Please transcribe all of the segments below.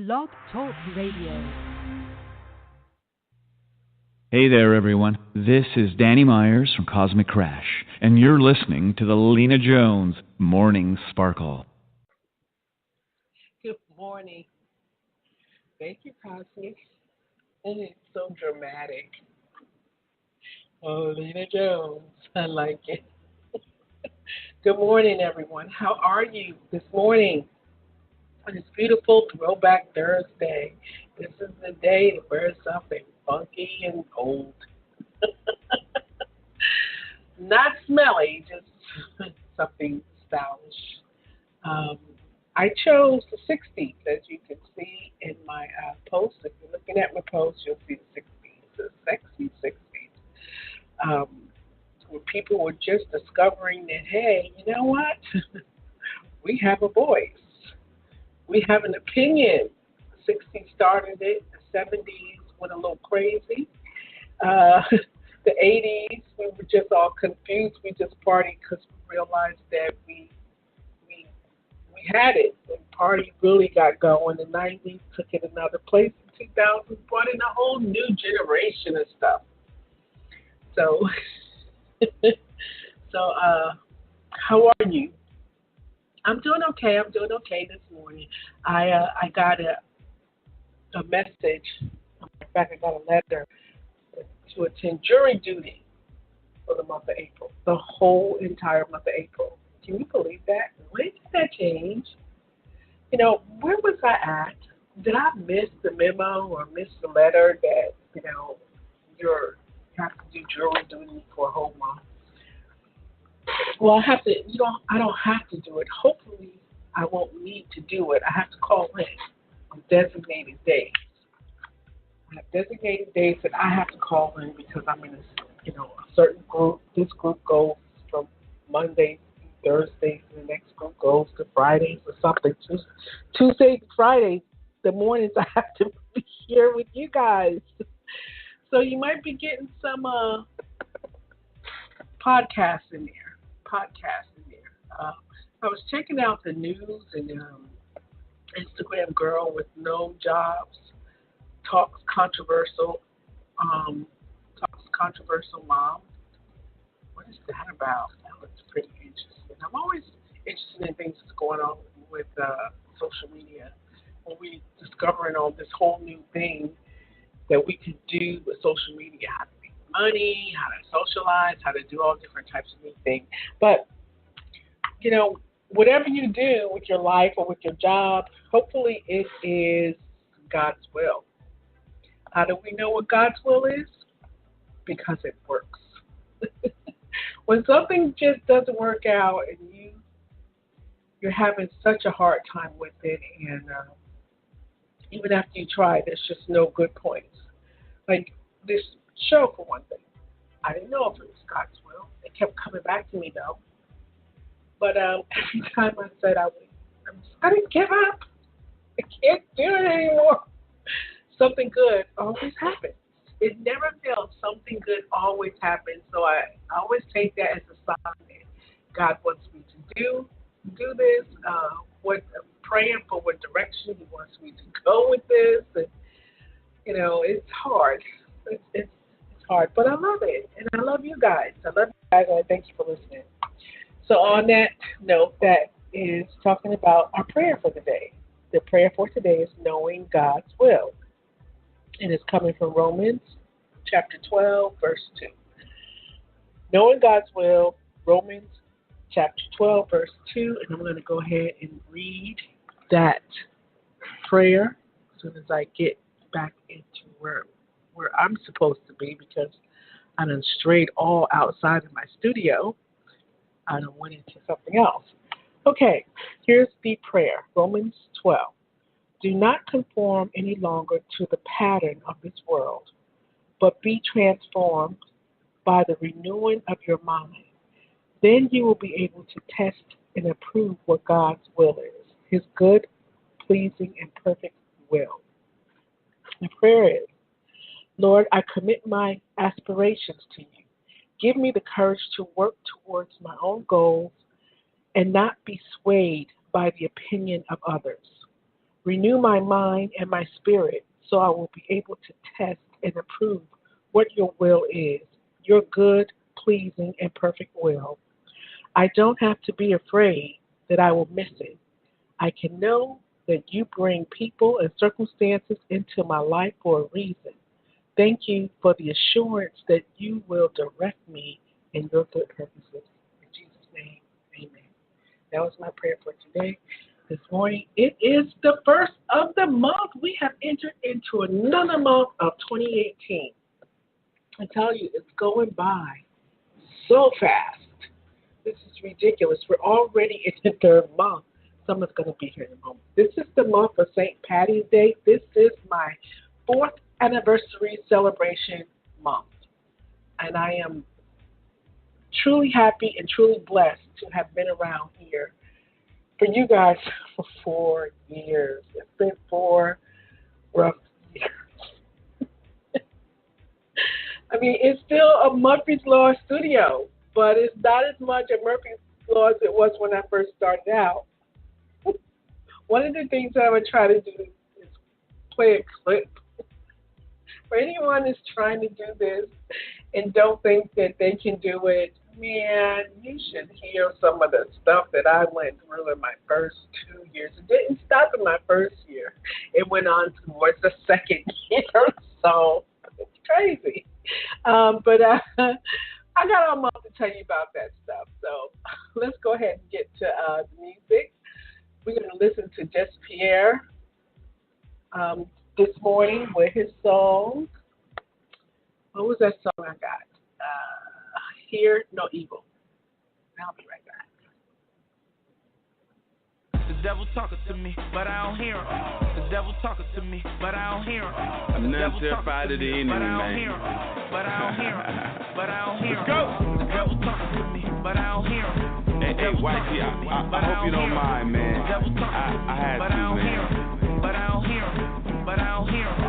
Blog Talk Radio. Hey there, everyone. This is Danny Myers from Cosmic Crash, and you're listening to the Lina Jones Morning Sparkle. Good morning. Thank you, Cosmic. And it's so dramatic. Oh, Lina Jones. I like it. Good morning, everyone. How are you this morning? On this beautiful Throwback Thursday. This is the day to wear something funky and old. Not smelly, just something stylish. I chose the 60s, as you can see in my post. If you're looking at my post, you'll see the 60s, the sexy 60s. Where people were just discovering that, hey, you know what? We have a voice. We have an opinion. The 60s started it. The 70s went a little crazy. The 80s, we were just all confused. We just partied because we realized that we had it. The party really got going. The 90s took it another place. The 2000s brought in a whole new generation of stuff. So, how are you? I'm doing okay. I'm doing okay this morning. I got a message. In fact, I got a letter to attend jury duty for the month of April, the whole entire month of April. Can you believe that? When did that change? You know, where was I at? Did I miss the memo or miss the letter that, you know, you have to do jury duty for a whole month? Well, I don't have to do it. Hopefully, I won't need to do it. I have to call in on designated days. I have designated days that I have to call in because I'm in a certain group. This group goes from Mondays to Thursdays, and the next group goes to Fridays or something. Tuesdays to Fridays, the mornings I have to be here with you guys. So you might be getting some podcasts in there. I was checking out the news, and Instagram girl with no jobs talks controversial mom. What is that about? That looks pretty interesting. I'm always interested in things that's going on with social media. When we discovering all this whole new thing that we can do with social media, how to make money, how to socialize, how to do all different types of new things. But, you know, whatever you do with your life or with your job, hopefully it is God's will. How do we know what God's will is? Because it works. When something just doesn't work out and you're having such a hard time with it, and even after you try, there's just no good points. Like this show, for one thing. I didn't know if it was God's will. It kept coming back to me, though. But every time I said I didn't give up. I can't do it anymore. Something good always happens. It never fails. Something good always happens. So I always take that as a sign that God wants me to do this. Praying for what direction He wants me to go with this. And, you know, it's hard. It's hard, but I love it, and I love you guys. And I thank you for listening. So on that note, that is talking about our prayer for the day. The prayer for today is knowing God's will. And it's coming from Romans chapter 12, verse 2. Knowing God's will, Romans chapter 12, verse 2. And I'm going to go ahead and read that prayer as soon as I get back into where I'm supposed to be, because I done strayed all outside of my studio. I done went into something else. Okay, here's the prayer. Romans 12. Do not conform any longer to the pattern of this world, but be transformed by the renewing of your mind. Then you will be able to test and approve what God's will is, His good, pleasing, and perfect will. The prayer is, Lord, I commit my aspirations to you. Give me the courage to work towards my own goals and not be swayed by the opinion of others. Renew my mind and my spirit so I will be able to test and approve what your will is, your good, pleasing, and perfect will. I don't have to be afraid that I will miss it. I can know that you bring people and circumstances into my life for a reason. Thank you for the assurance that you will direct me in your good purposes. In Jesus' name, amen. That was my prayer for today. This morning, it is the first of the month. We have entered into another month of 2018. I tell you, it's going by so fast. This is ridiculous. We're already in the third month. Summer's going to be here in a moment. This is the month of St. Patty's Day. This is my fourth anniversary celebration month. And I am truly happy and truly blessed to have been around here for you guys for 4 years. It's been 4 rough years. I mean, it's still a Murphy's Law studio, but it's not as much a Murphy's Law as it was when I first started out. One of the things that I'm going to try to do is play a clip. For anyone who's trying to do this and don't think that they can do it, man, you should hear some of the stuff that I went through in my first 2 years. It didn't stop in my first year. It went on towards the second year. So it's crazy. But I got all month to tell you about that stuff. So let's go ahead and get to the music. We're going to listen to Just Pierre this morning with his song. What was that song I got? Hear No Evil. I'll be right back. The devil talking to me, but I don't hear him. The devil talking to me, but I don't hear him. I'm not terrified of the enemy, man. But I don't hear him. But I don't hear him. Let's go. The devil talking to me, but I don't hear him. Hey, YG, I hope you don't mind, man. I had to, man. But I don't hear him. But I don't hear him.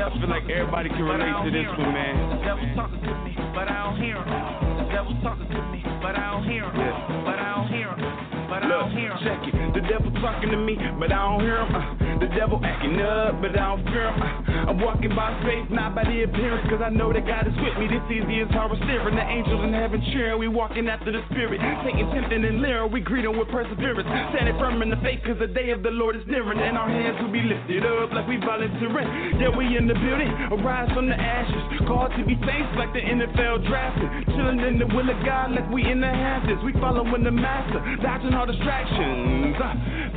I feel like everybody can relate to this one, man. The devil talking to me, but I don't hear him. The devil talking to me, but I don't hear him. But I don't hear him. But I don't hear him. Check it. The devil talking to me, but I don't hear him. The devil acting up, but I don't fear him. I'm walking by faith, not by the appearance, cause I know that God is with me. This easy as horror steering. The angels in heaven cheering. We walking after the spirit. Taking tempting and leering. We greet him with perseverance. Standing firm in the faith, cause the day of the Lord is nearing. And our hands will be lifted up like we volunteering. Yeah, we in the building. Arise from the ashes. Called to be saints like the NFL drafted. Chilling in the will of God like we in the Hamptons. We following the master. Dodging all distractions.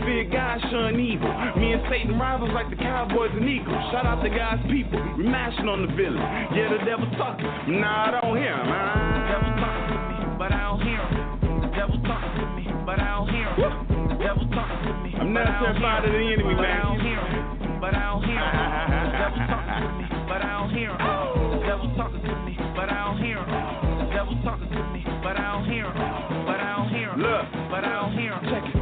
Fear God, shun evil. Me and Satan rivals like the Cowboys and Eagles. Shout out to God's people. We mashing on the villain. Yeah, the devil talking. Nah, I don't hear him. The devil talking to me, but I don't hear him. The devil talking to me, but I don't hear him. The devil talking to me. I'm not terrified of the enemy, man. But I don't hear him. But I don't hear him. The devil talking to me, but I don't hear him. The devil talking to me, but I don't hear him. The devil talking to me, but I don't hear him. But I don't hear him. Look, but I don't hear him. Check it.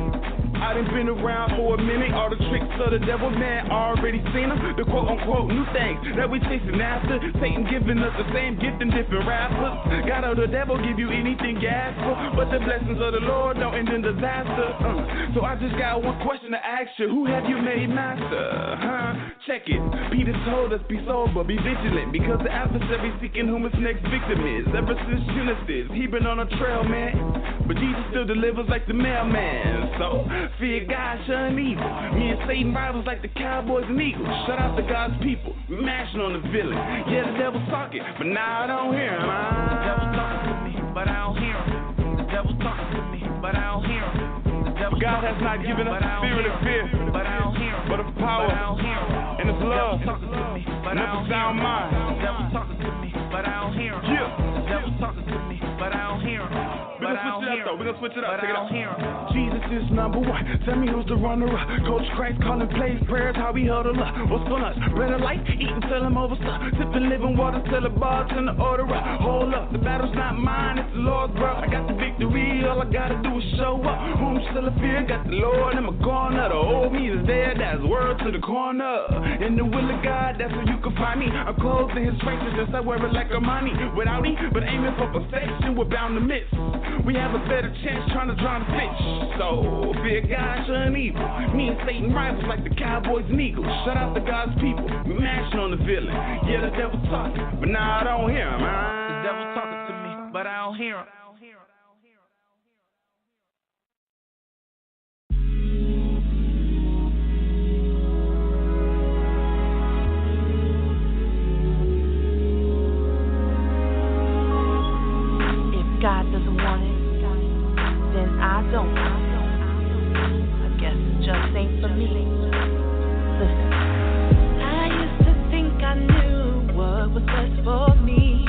I done been around for a minute. All the tricks of the devil, man, already seen them. The quote-unquote new things that we chasing after. Satan giving us the same gift in different rappers. God of the devil give you anything you ask for, but the blessings of the Lord don't end in disaster. So I just got one question to ask you. Who have you made master? Check it. Peter told us, be sober, be vigilant, because the adversary seeking whom his next victim is. Ever since Genesis, he been on a trail, man. But Jesus still delivers like the mailman. So fear God, shun evil. Me and Satan rivals like the Cowboys and Eagles. Shout out to God's people. We mashing on the villain. Yeah, the devil's talking, but now I don't hear him. The devil talking to me, but I don't hear him. The devil talking to me, but I don't hear him. God has not given us a spirit of fear, but I don't hear him. But of power and of love and of a sound mind. The devil talking to me, but I don't hear him. Yeah. The devil talking to me, but I don't hear him. We're gonna switch it up. Take it out. Jesus is number one. Tell me who's the runner-up. Coach Christ calling plays, prayers, how we huddle up. What's for us? Bread of life, eating till I'm over stuff. Sipping living water till the bartender order up. Hold up, the battle's not mine, it's the Lord's, bro. I got the victory, all I gotta do is show up. Whom still a fear, got the Lord in my corner. The old me is there, that's word to the corner. In the will of God, that's where you can find me. I'm clothed in his righteousness, I wear it like a money. Without me, but aiming for perfection, we're bound to miss. we have a better chance trying to drown a fish. So, fear God, shun evil. Me and Satan rivals like the Cowboys and Eagles. Shut out the God's people, we mashing on the villain. Yeah, the devil's talking, but now I don't hear him. The devil's talking to me, but I don't hear him. God doesn't want it, then I don't. I guess it just ain't for me. Listen, I used to think I knew what was best for me,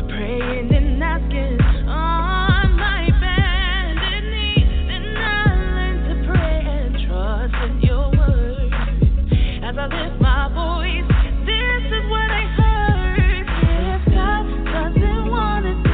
praying and asking on my bended knees, and I learned to pray and trust in your word. As I lift my voice, this is what I heard. If God doesn't want it,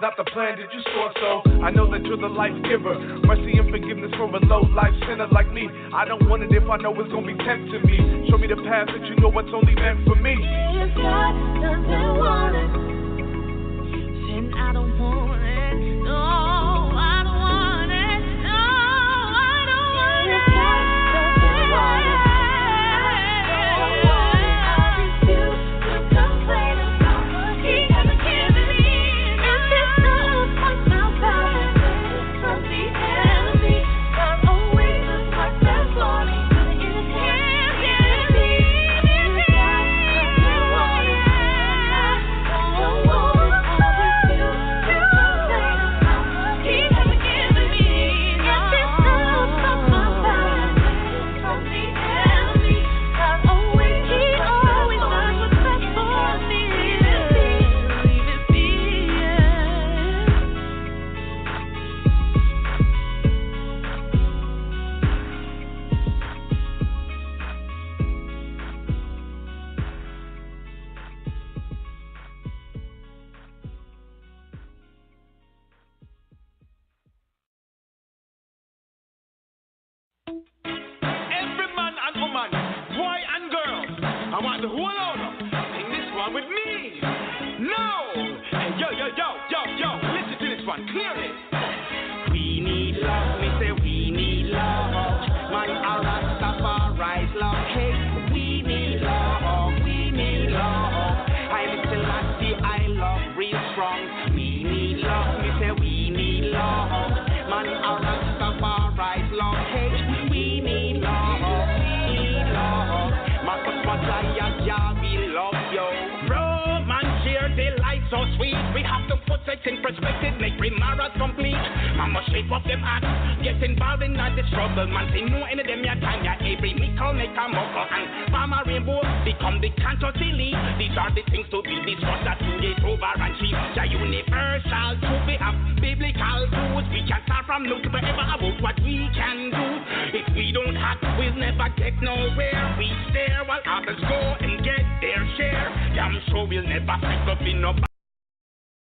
not the plan that you saw, so I know that you're the life giver. Mercy and forgiveness for a low life sinner like me. I don't want it if I know it's gonna be tempting me. Show me the path that you know what's only meant for me. If God doesn't want it, then I don't want it. No, I don't want it. No, I don't want it. If God doesn't want it, I refuse to complain about what He hasn't given me. From look forever about what we can do. If we don't but we'll never get nowhere. We stare while others go and get their share. I'm sure we'll never pick up in no